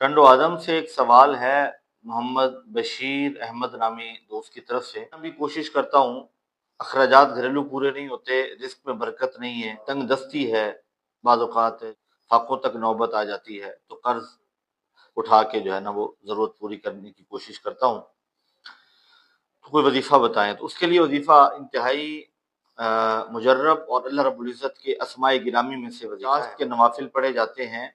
ٹنڈو آدم سے ایک سوال ہے محمد بشیر احمد نامی دوست کی طرف سے۔ میں بھی کوشش کرتا ہوں، اخراجات گھریلو پورے نہیں ہوتے، رزق میں برکت نہیں ہے، تنگ دستی ہے، بعض اوقات فاقوں تک نوبت آ جاتی ہے تو قرض اٹھا کے جو ہے نا وہ ضرورت پوری کرنے کی کوشش کرتا ہوں، تو کوئی وظیفہ بتائیں۔ تو اس کے لیے وظیفہ انتہائی مجرب اور اللہ رب العزت کے اسماء گرامی میں سے وظیفہ ہے۔ کے نوافل پڑھے جاتے ہیں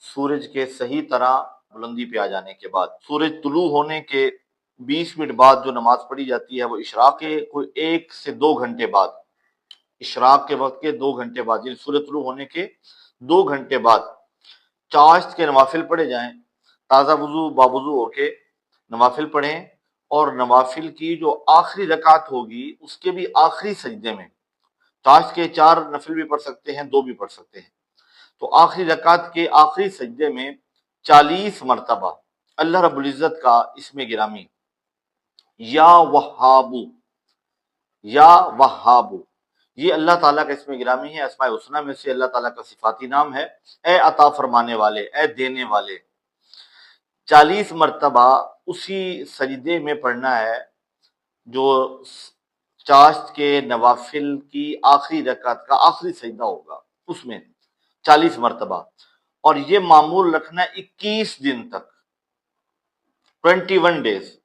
سورج کے صحیح طرح بلندی پہ آ جانے کے بعد۔ سورج طلوع ہونے کے 20 منٹ بعد جو نماز پڑھی جاتی ہے وہ اشراق کے کوئی 1 سے 2 گھنٹے بعد، اشراق کے وقت کے 2 گھنٹے بعد، یعنی سورج طلوع ہونے کے 2 گھنٹے بعد چاشت کے نوافل پڑھے جائیں۔ تازہ وضو باوضو ہو کے نوافل پڑھیں، اور نوافل کی جو آخری رکعت ہوگی اس کے بھی آخری سجدے میں، چاشت کے 4 نفل بھی پڑھ سکتے ہیں، 2 بھی پڑھ سکتے ہیں، تو آخری رکعت کے آخری سجدے میں 40 مرتبہ اللہ رب العزت کا اسم گرامی یا وہابو، یا وہابو، یہ اللہ تعالیٰ کا اسم گرامی ہے، اسماء الحسنی میں سے اللہ تعالیٰ کا صفاتی نام ہے۔ اے عطا فرمانے والے، اے دینے والے، 40 مرتبہ اسی سجدے میں پڑھنا ہے جو چاشت کے نوافل کی آخری رکعت کا آخری سجدہ ہوگا، اس میں 40 مرتبہ، اور یہ معمول رکھنا 21 دن تک، 21 ڈیز۔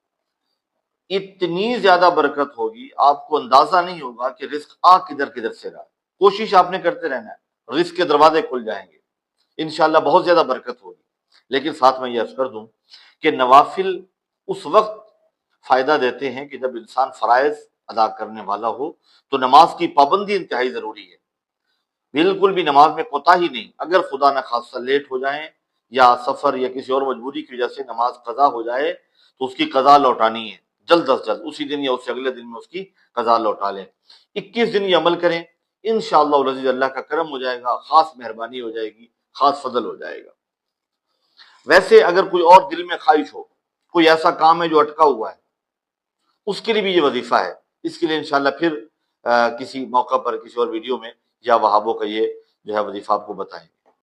اتنی زیادہ برکت ہوگی، آپ کو اندازہ نہیں ہوگا کہ رزق کدھر کدھر سے رہا۔ کوشش آپ نے کرتے رہنا ہے، رزق کے دروازے کھل جائیں گے انشاءاللہ، بہت زیادہ برکت ہوگی۔ لیکن ساتھ میں یہ عرض کر دوں کہ نوافل اس وقت فائدہ دیتے ہیں کہ جب انسان فرائض ادا کرنے والا ہو، تو نماز کی پابندی انتہائی ضروری ہے، بالکل بھی نماز میں کوتاہی نہیں۔ اگر خدا نہ خواستہ لیٹ ہو جائیں یا سفر یا کسی اور مجبوری کی وجہ سے نماز قضا ہو جائے تو اس کی قضا لوٹانی ہے، جلد از جلد، اسی دن یا اس سے اگلے دن میں اس کی قضا لوٹا لیں۔ 21 دن یہ عمل کریں، انشاءاللہ العزیز اللہ کا کرم ہو جائے گا، خاص مہربانی ہو جائے گی، خاص فضل ہو جائے گا۔ ویسے اگر کوئی اور دل میں خواہش ہو، کوئی ایسا کام ہے جو اٹکا ہوا ہے، اس کے لیے بھی یہ وظیفہ ہے۔ اس کے لیے انشاءاللہ پھر کسی موقع پر کسی اور ویڈیو میں یا وہابوں کا یہ جو ہے وظیفہ آپ کو بتائیں گے۔